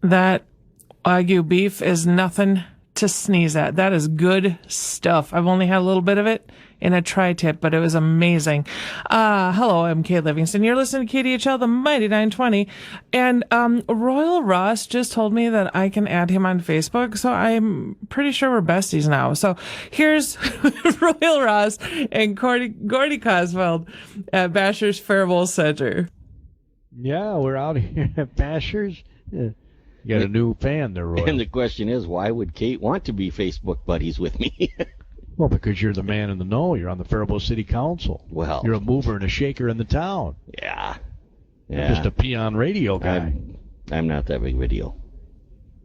That Wagyu beef is nothing to sneeze at. That is good stuff. I've only had a little bit of it in a tri-tip, but it was amazing. Hello, I'm Kate Livingston. You're listening to KDHL, the Mighty 920. And Royal Ross just told me that I can add him on Facebook, so I'm pretty sure we're besties now. So here's Royal Ross and Gordy Cosfeld at Basher's Faribault Center. Yeah, we're out here at Basher's. Yeah. You got a new fan there, Roy. And the question is, why would Kate want to be Facebook buddies with me? Well, because you're the man in the know. You're on the Faribault City Council. Well, you're a mover and a shaker in the town. Yeah. You're just a peon radio guy. I'm not that big of a deal.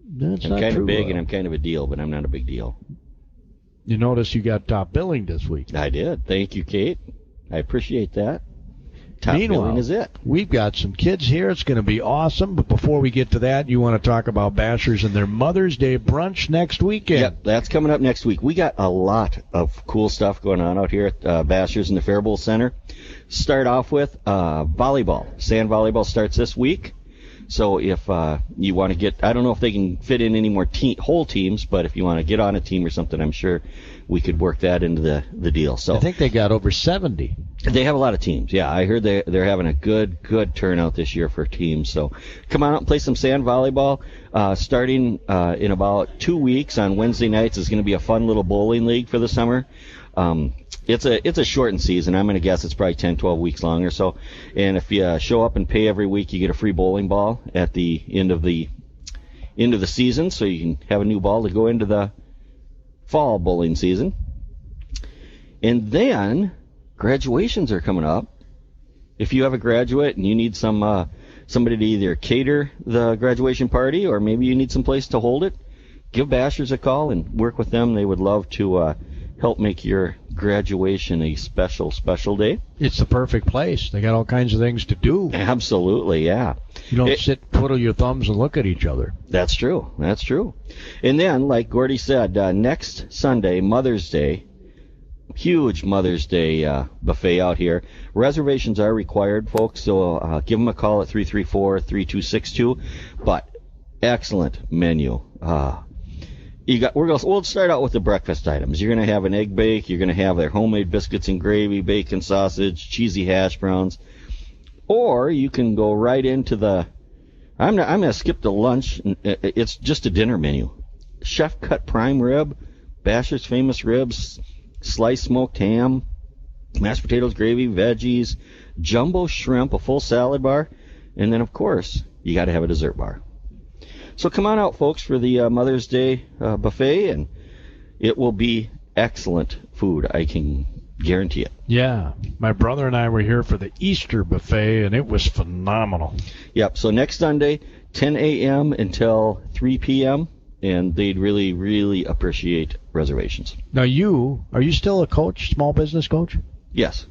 That's I'm not kind true, of big and I'm kind of a deal, but I'm not a big deal. You notice you got top billing this week. I did. Thank you, Kate. I appreciate that. Top billing is it. We've got some kids here. It's going to be awesome. But before we get to that, you want to talk about Basher's and their Mother's Day brunch next weekend. Yep, that's coming up next week. We got a lot of cool stuff going on out here at Basher's in the Faribault Center. Start off with volleyball. Sand volleyball starts this week. So if you want to get, I don't know if they can fit in any more whole teams, but if you want to get on a team or something, I'm sure we could work that into the deal. So I think they got over 70. They have a lot of teams. Yeah, I heard they're having a good turnout this year for teams. So come on out and play some sand volleyball. Starting in about 2 weeks on Wednesday nights is going to be a fun little bowling league for the summer. It's a shortened season. I'm going to guess it's probably 10, 12 weeks long or so. And if you show up and pay every week, you get a free bowling ball at the end of the season, so you can have a new ball to go into the fall bowling season. And then graduations are coming up. If you have a graduate and you need somebody to either cater the graduation party or maybe you need some place to hold it, give Basher's a call and work with them. They would love to help make your graduation a special day. It's the perfect place. They got all kinds of things to do. Absolutely, yeah. You don't sit, twiddle your thumbs, and look at each other. That's true. And then, like Gordy said, next Sunday, Mother's Day, huge Mother's Day buffet out here. Reservations are required, folks, so give them a call at 334-3262. But excellent menu. We'll start out with the breakfast items. You're going to have an egg bake. You're going to have their homemade biscuits and gravy, bacon, sausage, cheesy hash browns. Or you can go right into the. I'm going to skip the lunch. It's just a dinner menu. Chef cut prime rib, Basher's famous ribs, sliced smoked ham, mashed potatoes, gravy, veggies, jumbo shrimp, a full salad bar, and then of course you got to have a dessert bar. So come on out, folks, for the Mother's Day buffet, and it will be excellent food. I can guarantee it. Yeah. My brother and I were here for the Easter buffet, and it was phenomenal. Yep. So next Sunday, 10 a.m. until 3 p.m., and they'd really, really appreciate reservations. Now, are you still a coach, small business coach? Yes.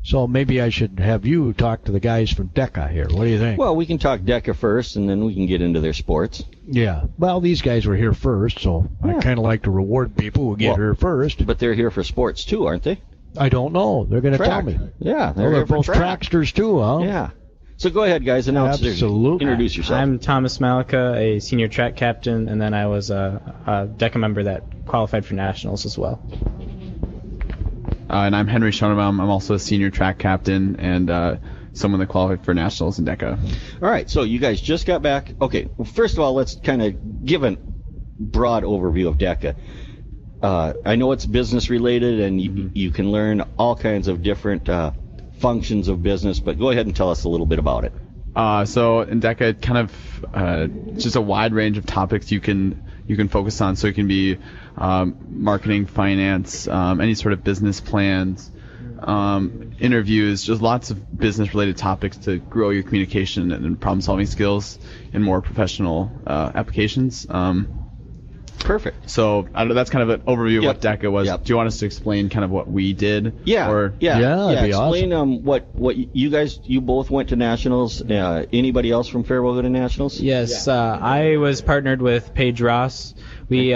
So maybe I should have you talk to the guys from DECA here. What do you think? Well, we can talk DECA first, and then we can get into their sports. Yeah. Well, these guys were here first, so yeah. I kind of like to reward people who get here first. But they're here for sports, too, aren't they? I don't know. They're going to tell me. Yeah. They're both tracksters, too, huh? Yeah. So go ahead, guys. Absolutely. Introduce yourself. I'm Thomas Malecha, a senior track captain, and then I was a DECA member that qualified for nationals as well. And I'm Henry Schonebaum. I'm also a senior track captain and someone that qualified for nationals in DECA. All right, so you guys just got back. Okay, well, first of all, let's kind of give a broad overview of DECA. I know it's business related, and you can learn all kinds of different functions of business, but go ahead and tell us a little bit about it. So in DECA, kind of just a wide range of topics you can focus on. So it can be marketing, finance, any sort of business plans, interviews, just lots of business-related topics to grow your communication and problem-solving skills in more professional applications. Perfect. So that's kind of an overview of what DECA was. Yep. Do you want us to explain kind of what we did? Yeah. Or, that'd be Explain awesome. what you both went to nationals. Anybody else from Faribault go to nationals? Yes, I was partnered with Paige Ross. We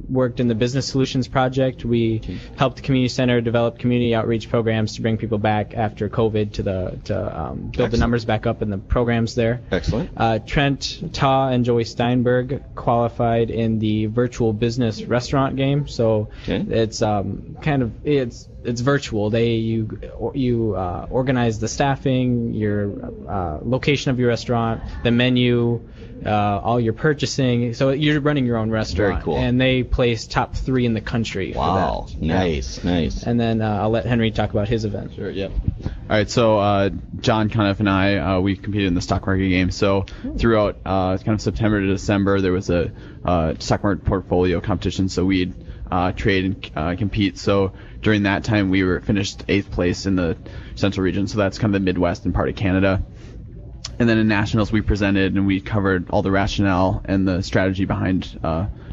worked in the Business Solutions Project. We helped the community center develop community outreach programs to bring people back after COVID to build the numbers back up in the programs there. Excellent. Trent Taw and Joey Steinberg qualified in the virtual business restaurant game. So it's it's virtual. You organize the staffing, your location of your restaurant, the menu, all your purchasing. So you're running your own restaurant. Very cool. And they placed top 3 in the country. Wow. For that. Nice. And then I'll let Henry talk about his event. Sure. Yep. All right, so John Cuniff and I, we competed in the stock market game. So throughout kind of September to December, there was a stock market portfolio competition. So we'd trade and compete. So during that time, we were finished 8th place in the Central region. So that's kind of the Midwest and part of Canada. And then in nationals, we presented and we covered all the rationale and the strategy behind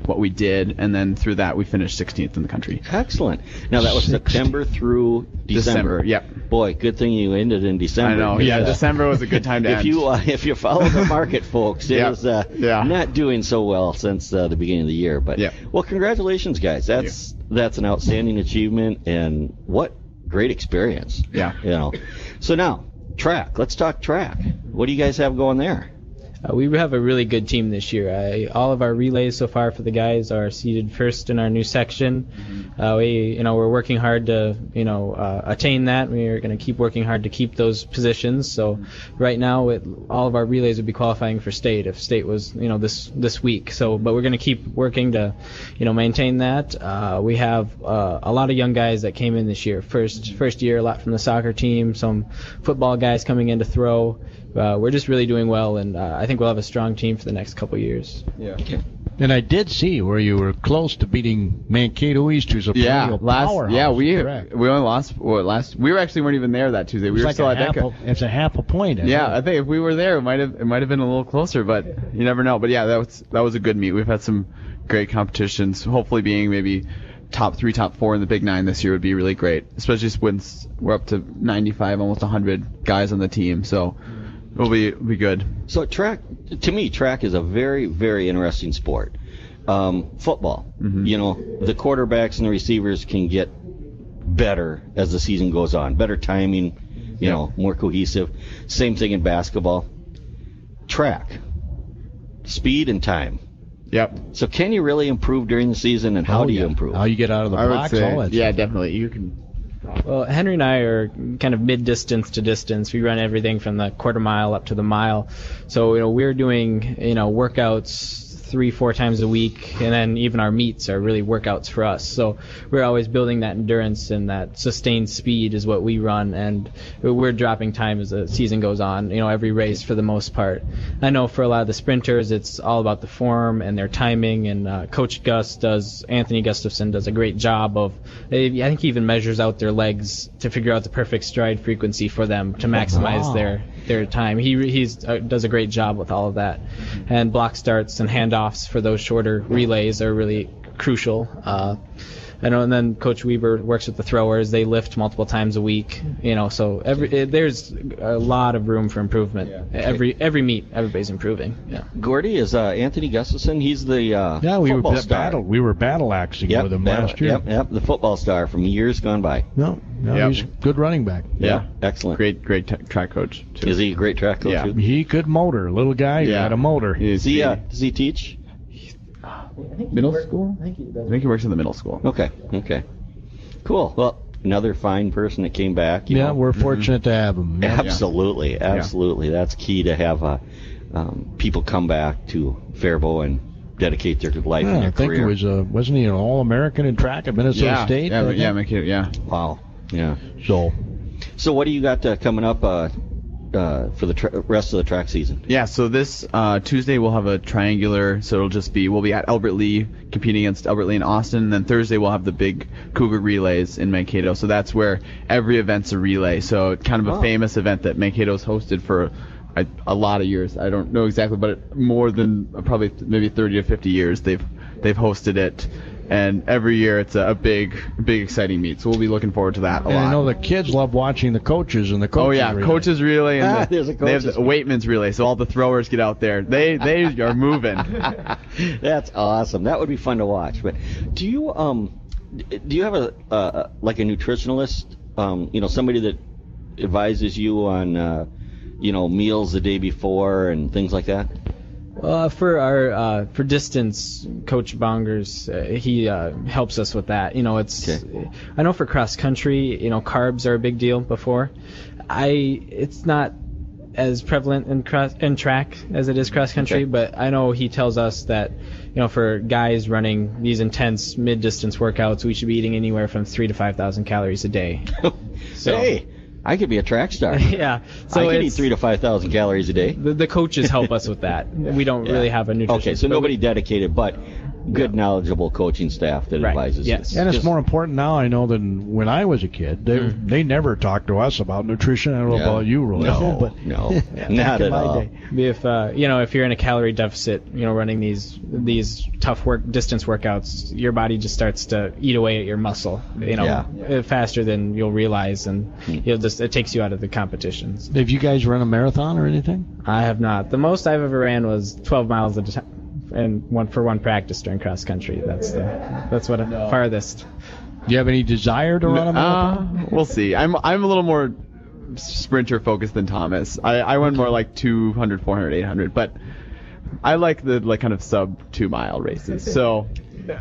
what we did. And then through that, we finished 16th in the country. Excellent. Now that was September through December. Yep. Boy, good thing you ended in December. I know. Yeah, December was a good time to end. If you follow the market, folks, it is not doing so well since the beginning of the year. But well, congratulations, guys. That's an outstanding achievement, and what great experience. Yeah. So now track. Let's talk track. What do you guys have going there? We have a really good team this year. All of our relays so far for the guys are seated first in our new section. We're working hard to attain that. We're going to keep working hard to keep those positions. So right now, all of our relays would be qualifying for state if state was this week. So, but we're going to keep working to maintain that. We have a lot of young guys that came in this year. First year, a lot from the soccer team, some football guys coming in to throw. We're just really doing well, and I think we'll have a strong team for the next couple of years. Yeah. Okay. And I did see where you were close to beating Mankato East, who's a perennial powerhouse. Yeah, we Correct. only lost last. We weren't even there that Tuesday. We were still at DECA. It's a half a point. I think if we were there, it might have been a little closer, but you never know. But yeah, that was a good meet. We've had some great competitions. Hopefully, being maybe top 3, top 4 in the Big 9 this year would be really great, especially since we're up to 95, almost 100 guys on the team. So. It'll be good. So track is a very, very interesting sport. Football, the quarterbacks and the receivers can get better as the season goes on. Better timing, more cohesive. Same thing in basketball. Track, speed and time. Yep. So can you really improve during the season, and how do you improve? How you get out of the blocks, all that stuff. Definitely. You can. Well, Henry and I are kind of mid-distance to distance. We run everything from the quarter mile up to the mile. So, we're doing, workouts 3-4 times a week, and then even our meets are really workouts for us. So we're always building that endurance, and that sustained speed is what we run, and we're dropping time as the season goes on, every race for the most part. I know for a lot of the sprinters, it's all about the form and their timing, and Coach Anthony Gustafson does a great job of, I think he even measures out their legs to figure out the perfect stride frequency for them to maximize their time. He does a great job with all of that. And block starts and handoffs for those shorter relays are really crucial. And then Coach Weber works with the throwers. They lift multiple times a week. So there's a lot of room for improvement. Yeah. Every meet, everybody's improving. Yeah. Gordy is Anthony Gustafson. He's the football star. We were battle axing with him last year. Yep, the football star from years gone by. No, he's a good running back. Yeah, excellent. Great track coach too. Is he a great track coach? Yeah, too? He could motor. Little guy, he had a motor. Does he teach? Middle school? I think he works in the middle school. Okay. Cool. Well, another fine person that came back. We're fortunate to have him. Yeah. Absolutely. That's key to have people come back to Faribault and dedicate their life and their career. I think it was wasn't he an All-American in track at Minnesota State? Yeah. Wow. Yeah. So what do you got coming up for the rest of the track season? Yeah, so this Tuesday we'll have a triangular, so we'll be at Albert Lee competing against Albert Lee in Austin, and then Thursday we'll have the big Cougar relays in Mankato. So that's where every event's a relay. So kind of a famous event that Mankato's hosted for a lot of years. I don't know exactly, but more than probably maybe 30 to 50 years they've they've hosted it. And every year it's a big, exciting meet. So we'll be looking forward to that a lot. I know the kids love watching the coaches and the coaches. Oh yeah, relay. coaches relay and There's a they have the coaches weightman's relay. So all the throwers get out there. They are moving. That's awesome. That would be fun to watch. But do you have a like a nutritionalist? Somebody that advises you on meals the day before and things like that. For distance, Coach Bongers, he helps us with that. I know for cross country, carbs are a big deal before. It's not as prevalent in track as it is cross country, but I know he tells us that, for guys running these intense mid-distance workouts, we should be eating anywhere from 3,000 to 5,000 calories a day. So, hey, I could be a track star. Yeah. So I could eat 3,000 to 5,000 calories a day. The coaches help us with that. We don't really have a nutritionist. Okay, so nobody dedicated, but good, knowledgeable coaching staff that advises you. Yes. And it's more important now, I know, than when I was a kid. They never talked to us about nutrition. I don't know about you, really. No, not at all. If you're in a calorie deficit, running these tough distance workouts, your body just starts to eat away at your muscle, faster than you'll realize, and it takes you out of the competitions. Have you guys run a marathon or anything? I have not. The most I've ever ran was 12 miles at a time. And one practice during cross country. That's farthest. Do you have any desire to run a marathon? We'll see. I'm a little more sprinter focused than Thomas. I went more like 200, 400, 800, but I like the kind of sub 2 mile races. So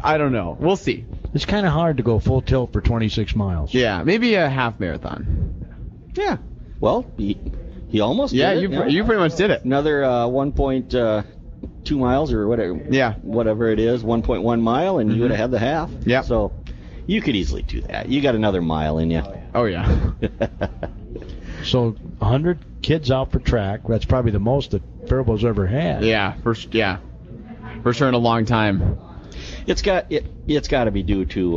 I don't know. We'll see. It's kind of hard to go full tilt for 26 miles. Yeah, maybe a half marathon. Yeah. Well, he almost did it. You pretty much did it. Another 1.2 miles or whatever. Yeah. Whatever it is, 1.1 mile, and you would have had the half. Yeah. So you could easily do that. You got another mile in you. Oh yeah. So 100 kids out for track. That's probably the most that Faribault's ever had. Yeah. For sure in a long time. It's got to be due to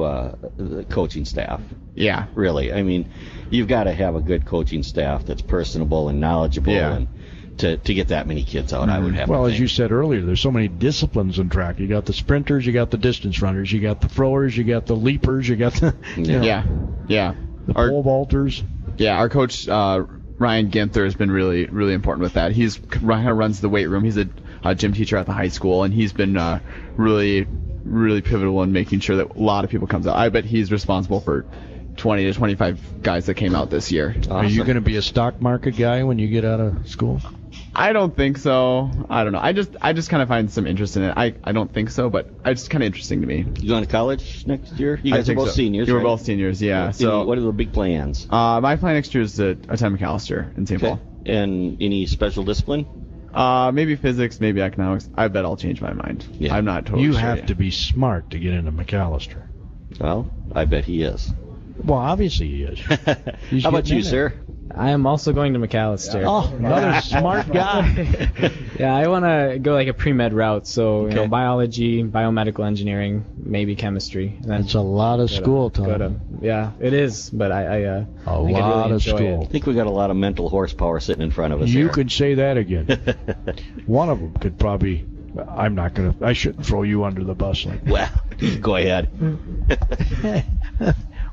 the coaching staff. Yeah. Really. I mean, you've got to have a good coaching staff that's personable and knowledgeable and to get that many kids out, I would have to think. As you said earlier, there's so many disciplines in track. You got the sprinters, you got the distance runners, you got the throwers, you got the leapers, you got the the pole vaulters. Yeah, our coach Ryan Ginther has been really, really important with that. Runs the weight room. He's a gym teacher at the high school, and he's been really, really pivotal in making sure that a lot of people comes out. I bet he's responsible for 20 to 25 guys that came out this year. Awesome. Are you going to be a stock market guy when you get out of school? I don't think so. I don't know. I just kind of find some interest in it. I don't think so, but it's kind of interesting to me. You going to college next year? You guys are both seniors, You were right? both seniors, yeah. So what are the big plans? My plan next year is to attend McAllister in St. Paul. And any special discipline? Maybe physics, maybe economics. I bet I'll change my mind. Yeah. I'm not totally You sure have yet. to be smart to get into McAllister. Well, I bet he is. Well, obviously he is. How about you, sir? I am also going to McAllister. Oh, another smart guy. Yeah, I want to go like a pre-med route, so biology, biomedical engineering, maybe chemistry. And then That's a lot of school time. Yeah, it is, but I think A I'd really lot of enjoy school. I think we got a lot of mental horsepower sitting in front of us You here. could say that again. One of them could probably. I shouldn't throw you under the bus like that. Well, go ahead.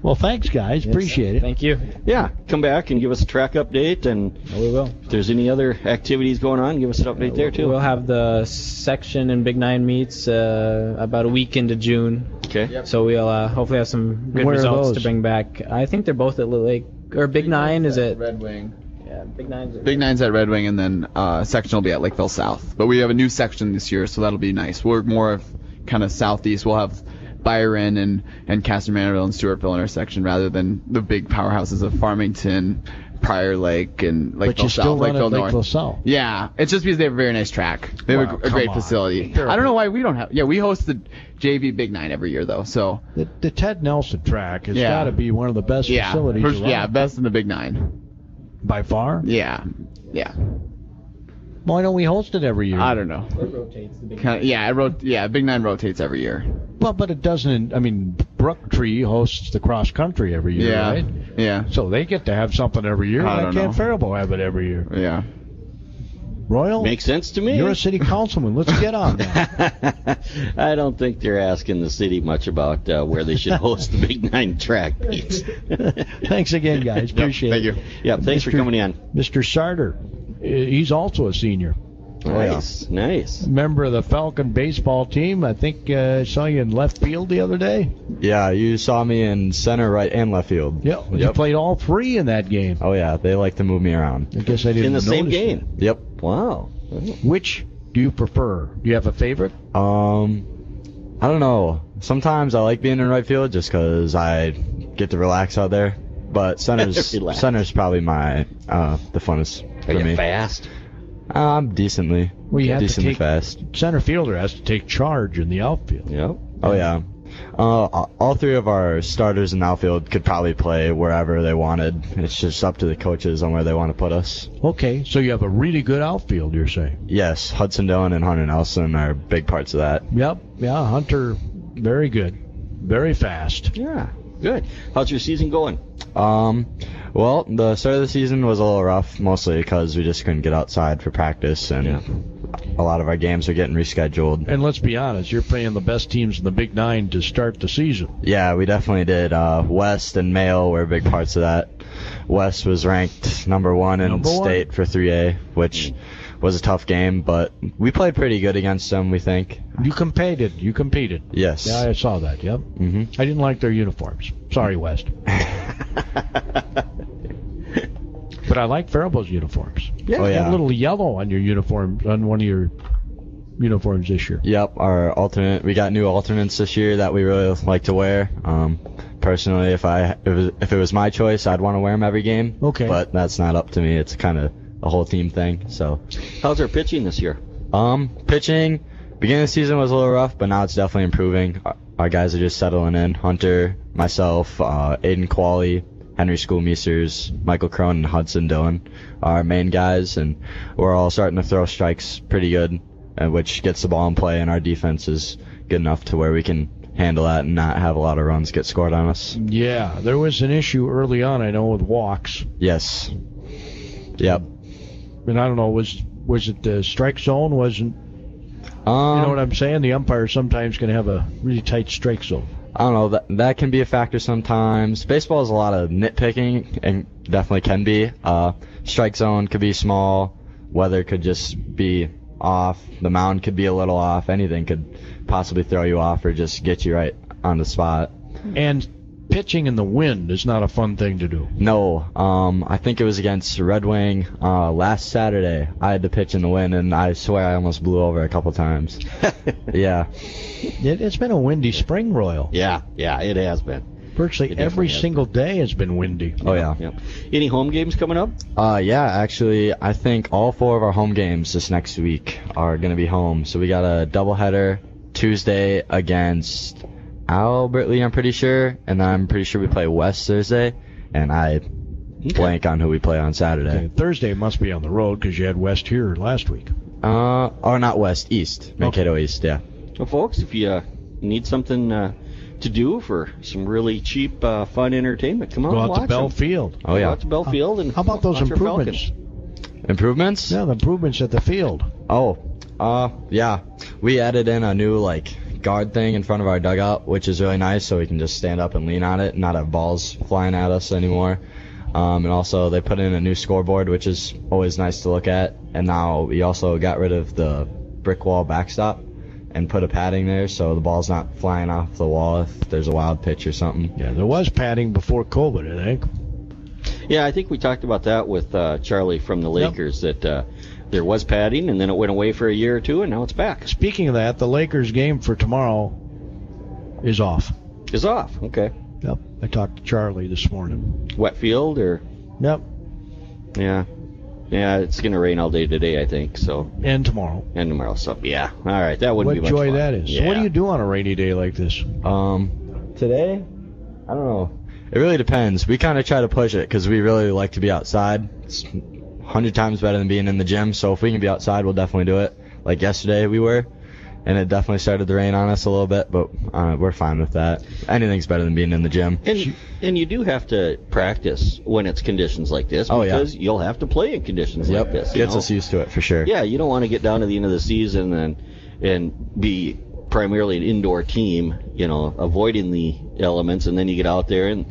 Well, thanks, guys. Appreciate it. Thank you. Yeah, come back and give us a track update, and We will. if there's any other activities going on, give us an update there too. We'll have the section and Big Nine meets about a week into June. Okay. So we'll hopefully have some good Where are results those? to bring back. I think they're both at Lake, or Big Nine is at Red Wing. Yeah, Big Nine's at Big Nine's at Red Wing, and then section will be at Lakeville South. But we have a new section this year, so that'll be nice. We're more of kind of southeast. We'll have Byron and Castor Manorville and Stewartville in our section, rather than the big powerhouses of Farmington, Prior Lake, and But Lakeville you still South, run at Lakeville North. Lakeville South. Yeah, it's just because they have a very nice track. They have Wow, a come great on. facility. They're- I don't know why we don't have. Yeah, we host the JV Big Nine every year though. So The Ted Nelson track has Yeah. got to be one of the best facilities around. best in the Big Nine. By far. Yeah. Why don't we host it every year? I don't know. It rotates the Big Big Nine rotates every year. Well, but it doesn't. I mean, Brooktree hosts the cross country every year, Yeah. right? Yeah. So they get to have something every year. I Why don't can't know. Faribault have it every year? Yeah. Royal? Makes sense to me. You're a city councilman. Let's get on that. I don't think they're asking the city much about where they should host the Big 9 track meets. Thanks again, guys. Appreciate Thank it. you. Yeah, thanks for coming in. Mr. Sartor, he's also a senior. Nice, nice. Member of the Falcon baseball team. I think I saw you in left field the other day. Yeah, you saw me in center, right, and left field. Yep. You played all three in that game. Oh, yeah, they like to move me around. I guess I didn't In the notice same that. game. Yep. Wow. Which do you prefer? Do you have a favorite? I don't know. Sometimes I like being in right field just because I get to relax out there. But center's probably my the funnest Are for you me. fast? I'm decently You have to decently take, fast. center fielder has to take charge in the outfield. Yep. Oh yeah. All three of our starters in the outfield could probably play wherever they wanted. It's just up to the coaches on where they want to put us. Okay, so you have a really good outfield, you're saying? Yes, Hudson Dillon and Hunter Nelson are big parts of that. Yep. Yeah, Hunter, very good. Very fast. Yeah. Good. How's your season going? Well, the start of the season was a little rough, mostly because we just couldn't get outside for practice, and a lot of our games are getting rescheduled. And let's be honest, you're playing the best teams in the Big 9 to start the season. Yeah, we definitely did. West and Mayo were big parts of that. West was ranked number one in state for 3A, which was a tough game, but we played pretty good against them, we think. You competed. Yes. Yeah, I saw that, yep. Mm-hmm. I didn't like their uniforms. Sorry, West. But I like Faribault's uniforms. Yeah. Oh, You have yeah. a little yellow on your uniform, on one of your uniforms this year. Yep, we got new alternates this year that we really like to wear. Personally, if it was my choice, I'd want to wear them every game. Okay. But that's not up to me. It's kind of a whole team thing. So, How's our pitching this year? pitching, beginning of the season was a little rough, but now it's definitely improving. Our guys are just settling in. Hunter, myself, Aiden Qualley, Henry Schonebaum, Michael Crone, and Hudson Dillon are our main guys, and we're all starting to throw strikes pretty good, which gets the ball in play, and our defense is good enough to where we can handle that and not have a lot of runs get scored on us. Yeah, there was an issue early on, I know, with walks. Yes. Yep. And I don't know, was it the strike zone? Wasn't, you know what I'm saying? The umpire sometimes can have a really tight strike zone. I don't know, that can be a factor sometimes. Baseball is a lot of nitpicking, and definitely can be. Strike zone could be small, weather could just be off, the mound could be a little off, anything could possibly throw you off or just get you right on the spot. And pitching in the wind is not a fun thing to do. No, I think it was against Red Wing last Saturday. I had to pitch in the wind, and I swear I almost blew over a couple times. Yeah. It's been a windy spring, Royal. Yeah, it has been. Virtually It every definitely has single day has been windy. Oh, yeah. Yep. Any home games coming up? Yeah, actually, I think all 4 of our home games this next week are going to be home. So we got a doubleheader Tuesday against Albert Lee, I'm pretty sure, and then I'm pretty sure we play West Thursday, and I blank on who we play on Saturday. Okay, Thursday must be on the road because you had West here last week. Or not West, East. Mankato East, yeah. Well, folks, if you need something to do for some really cheap, fun entertainment, come out Go and out to watch Bell them. Field. Oh, yeah. Go out to Bell Field and How about those watch our improvements? Falcons. Improvements? Yeah, the improvements at the field. Yeah. We added in a new, guard thing in front of our dugout, which is really nice, so we can just stand up and lean on it and not have balls flying at us anymore. And also, they put in a new scoreboard, which is always nice to look at. And now we also got rid of the brick wall backstop and put a padding there, so the ball's not flying off the wall if there's a wild pitch or something. Yeah, there was padding before COVID, I think. Yeah, I think we talked about that with Charlie from the Lakers, that there was padding, and then it went away for a year or two, and now it's back. Speaking of that, the Lakers game for tomorrow is off. It's off. Okay. Yep, I talked to Charlie this morning. Wet field or? Yep, Yeah. Yeah, it's going to rain all day today, I think, so. and tomorrow. And tomorrow, so, yeah. All right, that wouldn't What be much joy fun. that is. Yeah. So what do you do on a rainy day like this? Today? I don't know. It really depends. We kind of try to push it because we really like to be outside. It's 100 times better than being in the gym, so if we can be outside, we'll definitely do it. Like yesterday we were. and it definitely started to rain on us a little bit, but we're fine with that. Anything's better than being in the gym. And you do have to practice when it's conditions like this, because you'll have to play in conditions like this. Gets us used to it for sure. Yeah, you don't want to get down to the end of the season and be primarily an indoor team, avoiding the elements, and then you get out there and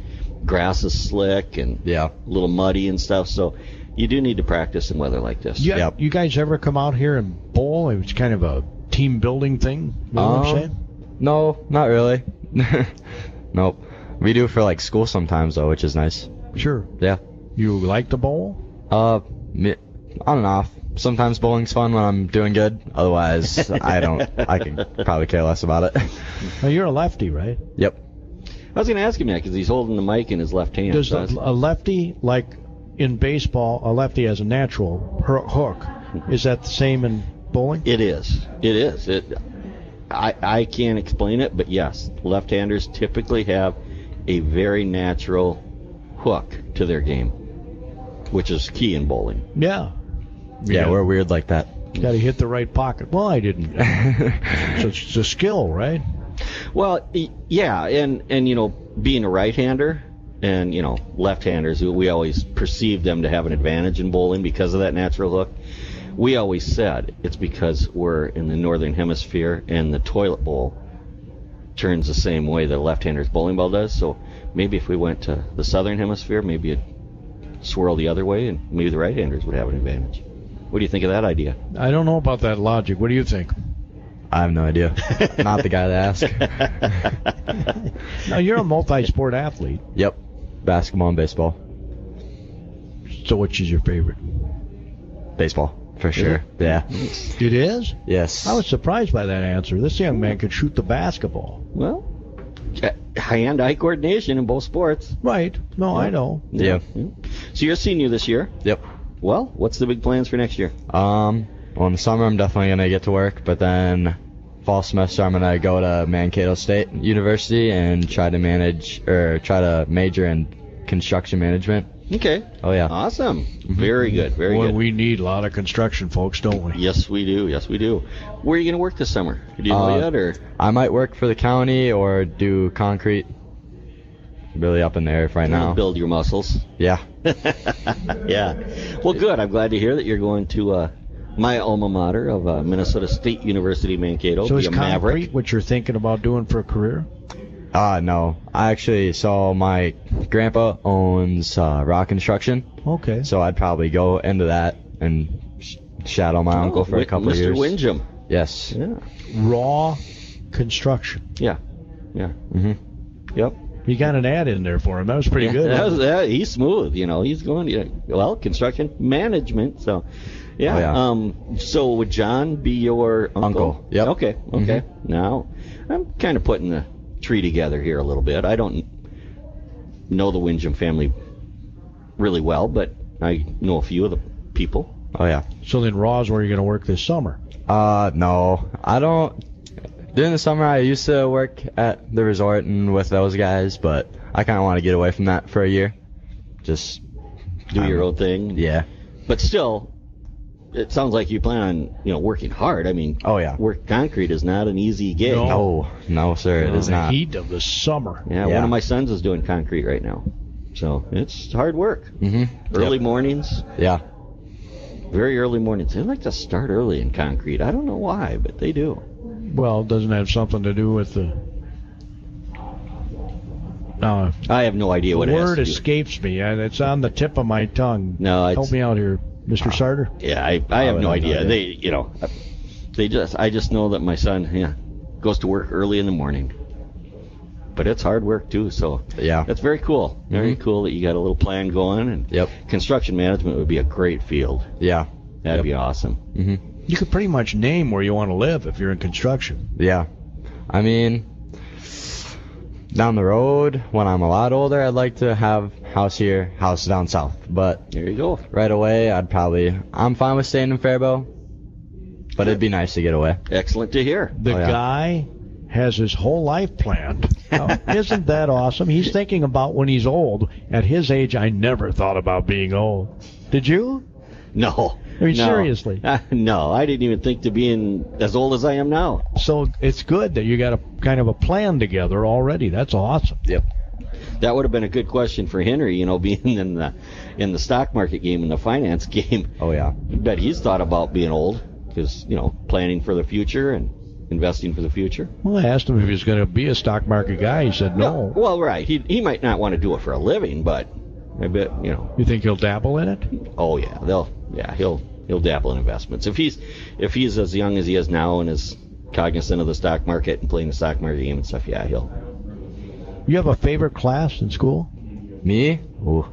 grass is slick and a little muddy and stuff. So you do need to practice in weather like this. Yeah. You guys ever come out here and bowl? It was kind of a team building thing. You know what I'm saying? No, not really. Nope. We do for like school sometimes though, which is nice. Sure. Yeah. You like to bowl? On and off. Sometimes bowling's fun when I'm doing good. Otherwise, I don't. I can probably care less about it. Well, you're a lefty, right? Yep. I was going to ask him that because he's holding the mic in his left hand. Does a lefty, like in baseball, a lefty has a natural hook? Is that the same in bowling? It is. I can't explain it, but yes, left-handers typically have a very natural hook to their game, which is key in bowling. Yeah. Yeah, we're weird like that. Got to hit the right pocket. Well, I didn't. So it's a skill, right? Well, yeah, and being a right-hander and left-handers, we always perceive them to have an advantage in bowling because of that natural hook. We always said it's because we're in the northern hemisphere and the toilet bowl turns the same way the left-hander's bowling ball does. So maybe if we went to the southern hemisphere, maybe it'd swirl the other way and maybe the right-handers would have an advantage. What do you think of that idea? I don't know about that logic. What do you think? I have no idea. Not the guy to ask. Now, you're a multi-sport athlete. Yep. Basketball and baseball. So which is your favorite? Baseball, for sure. Yeah. It is? Yes. I was surprised by that answer. This young man could shoot the basketball. Well, hand-eye coordination in both sports. Right. No, I know. Yeah. So you're a senior this year? Yep. Well, what's the big plans for next year? Well, in the summer I'm definitely going to get to work, but then fall semester I'm going to go to Mankato State University and try to major in construction management. Okay. Oh, yeah. Awesome. Very good. Very good. We need a lot of construction folks, don't we? Yes, we do. Yes, we do. Where are you going to work this summer? Do you know yet? Or? I might work for the county or do concrete. Really up in the air right now. Build your muscles. Yeah. Yeah. Well, good. I'm glad to hear that you're going to my alma mater of Minnesota State University, Mankato. So be is a concrete Maverick. Uh, what you're thinking about doing for a career? No. I actually saw my grandpa owns rock construction. Okay. So I'd probably go into that and shadow my uncle for a couple of years. Mr. Windjam. Yes. Yeah. Raw construction. Yeah. Yeah. Mm-hmm. Yep. You got an ad in there for him. That was pretty good. He's smooth. He's going, construction management. So, yeah. Oh, yeah. So would John be your uncle? Yep. Okay. Mm-hmm. Now, I'm kind of putting the tree together here a little bit. I don't know the Windjam family really well, but I know a few of the people. Oh, yeah. So then Raw's where you're going to work this summer? No. I don't. During the summer, I used to work at the resort and with those guys, but I kind of want to get away from that for a year. Just do your own thing. Yeah. But still, it sounds like you plan on, working hard. I mean, oh yeah, work concrete is not an easy gig. No, sir, it is not. The heat of the summer. Yeah, one of my sons is doing concrete right now, so it's hard work. Mm-hmm. Early mornings. Yeah. Very early mornings. They like to start early in concrete. I don't know why, but they do. Well, doesn't have something to do with the... I have no idea what it is. The word escapes me, and it's on the tip of my tongue. No, help me out here, Mr. Sartor. Yeah, I have no idea. I just know that my son, goes to work early in the morning. But it's hard work too, so yeah, that's very cool. Very cool that you got a little plan going. And construction management would be a great field. Yeah, that'd be awesome. Mm-hmm. You could pretty much name where you want to live if you're in construction. Yeah, I mean, down the road when I'm a lot older, I'd like to have house here, house down south. But there you go. Right away, I'm fine with staying in Faribault, but it'd be nice to get away. Excellent to hear. The guy has his whole life planned. Isn't that awesome? He's thinking about when he's old. At his age, I never thought about being old. Did you? No. I mean, No. seriously. No, I didn't even think to being as old as I am now. So it's good that you got a kind of a plan together already. That's awesome. Yep. That would have been a good question for Henry, being in the stock market game and the finance game. Oh yeah. I bet he's thought about being old because, planning for the future and investing for the future. Well, I asked him if he was going to be a stock market guy. He said no. Well, right. He might not want to do it for a living, but I bet, You think he'll dabble in it? Oh yeah, he'll dabble in investments. If he's as young as he is now and is cognizant of the stock market and playing the stock market game and stuff, yeah, he'll. You have a favorite class in school? Me? Ooh.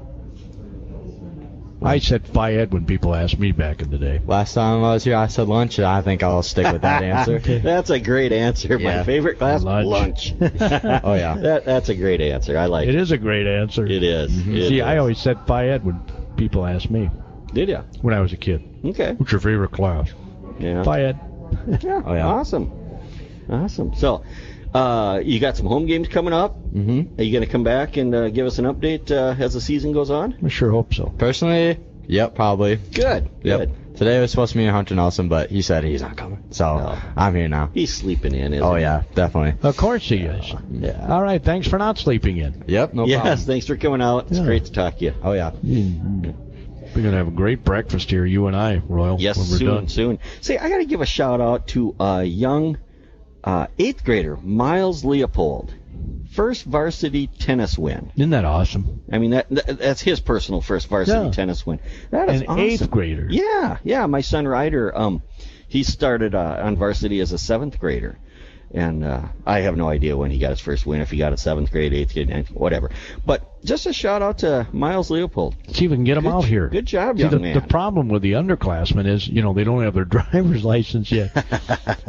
I said Phi Ed when people asked me back in the day. Last time I was here, I said lunch, and I think I'll stick with that answer. That's a great answer. Yeah. My favorite class, lunch. Oh yeah. That's a great answer. I like it. It is a great answer. It is. Mm-hmm. It See, is. I always said Phi Ed when people asked me Did ya? when I was a kid. Okay. What's your favorite class? Yeah. Phi Ed. Yeah. Oh, yeah. Awesome. So, you got some home games coming up. Mm-hmm. Are you going to come back and give us an update as the season goes on? I sure hope so. Personally, yep, probably. Good. Yep. Good. Today was supposed to be Hunter Nelson, but he said he's not coming. So No. I'm here now. He's sleeping in, isn't Oh he? yeah, definitely. Of course he is. Yeah. All right, thanks for not sleeping in. Yep, no Yes, problem. thanks for coming out. It's Yeah. great to talk to you. Oh yeah. We're going to have a great breakfast here, you and I, Royal, Yes, when we're done. soon. Say, I got to give a shout out to a young 8th grader, Miles Leopold. First varsity tennis win. Isn't that awesome? I mean, that's his personal first varsity Yeah. tennis win. That is An awesome. 8th grader. Yeah. My son Ryder, he started on varsity as a 7th grader. And I have no idea when he got his first win, if he got it 7th grade, 8th grade, 9th, whatever. But just a shout out to Miles Leopold. See if we can get him out here. Good job, See, young the, man. the problem with the underclassmen is, they don't have their driver's license yet,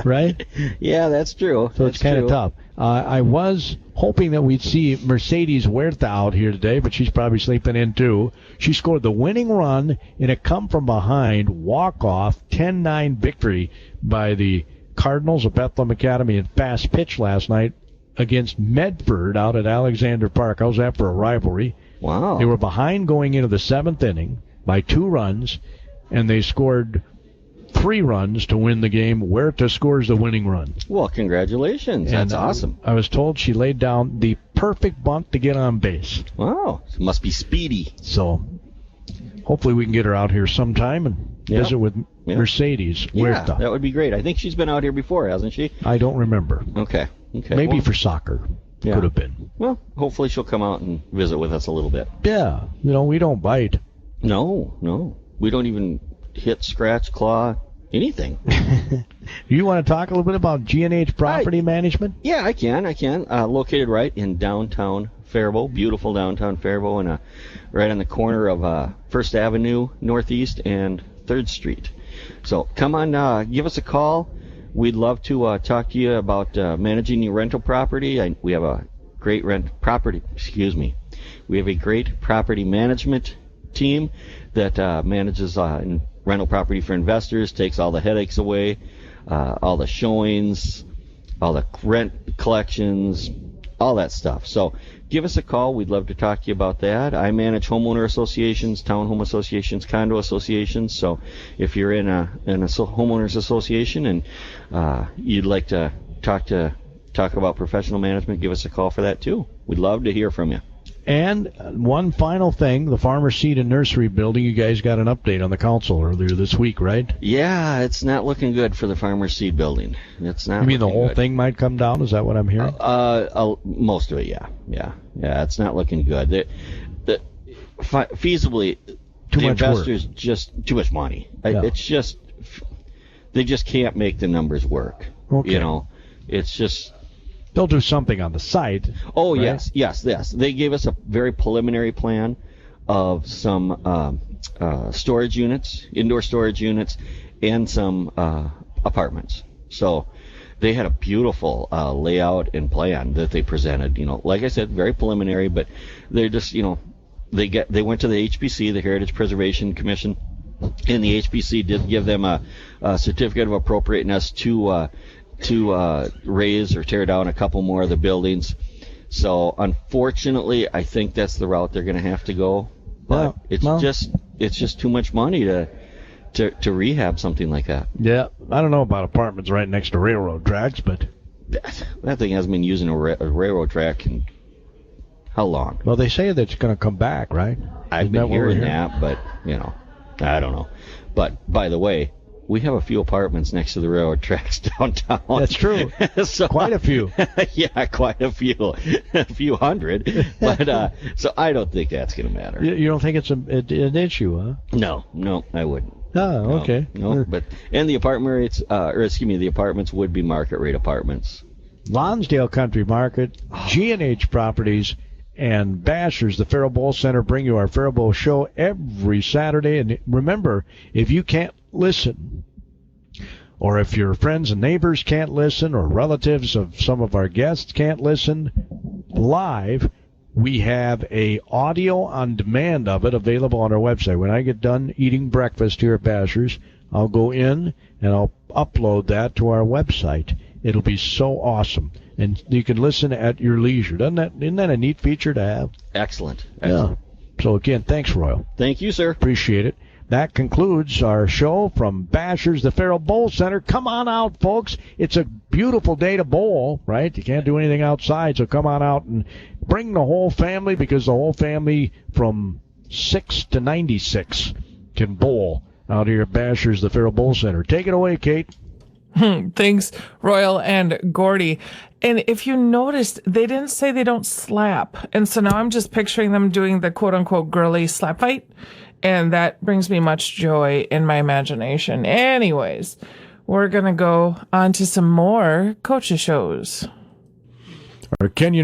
right? Yeah, that's true. So it's kind of tough. I was hoping that we'd see Mercedes Huerta out here today, but she's probably sleeping in too. She scored the winning run in a come-from-behind walk-off 10-9 victory by the Cardinals of Bethlehem Academy in fast pitch last night against Medford out at Alexander Park. How's that for a rivalry? Wow. They were behind going into the 7th inning by 2 runs, and they scored 3 runs to win the game. Huerta scores the winning run. Well, congratulations. That's And, awesome. I was told she laid down the perfect bunt to get on base. Wow. It must be speedy. So hopefully we can get her out here sometime and Yeah. visit with Yeah. Mercedes Yeah, Huerta. that would be great. I think she's been out here before, hasn't she? I don't remember. Okay. Maybe Well, for soccer. Yeah. Could have been. Well, hopefully she'll come out and visit with us a little bit. Yeah. We don't bite. No. We don't even hit, scratch, claw, anything. You want to talk a little bit about G&H Property Management? Yeah, I can. Located right in downtown Faribault, beautiful downtown Faribault, and right on the corner of First Avenue Northeast and 3rd Street. So come on, give us a call. We'd love to talk to you about managing your rental property. We have a great We have a great property management team that manages rental property for investors, takes all the headaches away, all the showings, all the rent collections, all that stuff. So give us a call. We'd love to talk to you about that. I manage homeowner associations, townhome associations, condo associations. So if you're in a homeowners association and you'd like to talk about professional management, give us a call for that too. We'd love to hear from you. And one final thing, the Farmer Seed and Nursery building, you guys got an update on the council earlier this week, right? Yeah, it's not looking good for the Farmer Seed building. It's not. You mean the looking whole good. thing might come down? Is that what I'm hearing? Most of it, yeah. It's not looking good. Feasibly, Too the much investors just too much money. Yeah. It's just they just can't make the numbers work. Okay. It's just. They'll do something on the site. Oh, right? yes. They gave us a very preliminary plan of some storage units, indoor storage units, and some apartments. So they had a beautiful layout and plan that they presented. Like I said, very preliminary, but they're just, they went to the HPC, the Heritage Preservation Commission, and the HPC did give them a certificate of appropriateness to raise or tear down a couple more of the buildings. So unfortunately, I think that's the route they're going to have to go. But it's just too much money to rehab something like that. Yeah, I don't know about apartments right next to railroad tracks, but That thing hasn't been using a railroad track in how long? well, they say that it's going to come back, right? I've Isn't been that what we're hearing hearing? that, but I don't know. But by the way, we have a few apartments next to the railroad tracks downtown. That's true. So, Quite a few. Yeah, quite a few hundred. But so I don't think that's going to matter. You don't think it's an issue, huh? No, I wouldn't. Oh, okay. No, but and the the apartments would be market rate apartments. Lonsdale Country Market, G&H Properties, and Bashers, the Faribault Bowl Center, bring you our Faribault Bowl show every Saturday. And remember, if you can't listen, or if your friends and neighbors can't listen, or relatives of some of our guests can't listen live, we have a audio on demand of it available on our website. When I get done eating breakfast here at Bashers, I'll go in and I'll upload that to our website. It'll be so awesome. And you can listen at your leisure. Isn't that a neat feature to have? Excellent. Yeah. So again, thanks, Royal. Thank you, sir. Appreciate it. That concludes our show from Bashers, the Faribault Bowl Center. Come on out, folks. It's a beautiful day to bowl, right? You can't do anything outside, so come on out and bring the whole family, because the whole family from 6 to 96 can bowl out here at Bashers, the Faribault Bowl Center. Take it away, Kate. Thanks, Royal and Gordy. And if you noticed, they didn't say they don't slap. And so now I'm just picturing them doing the quote-unquote girly slap fight. And that brings me much joy in my imagination. Anyways, we're going to go on to some more coaches shows. Or Ken, you know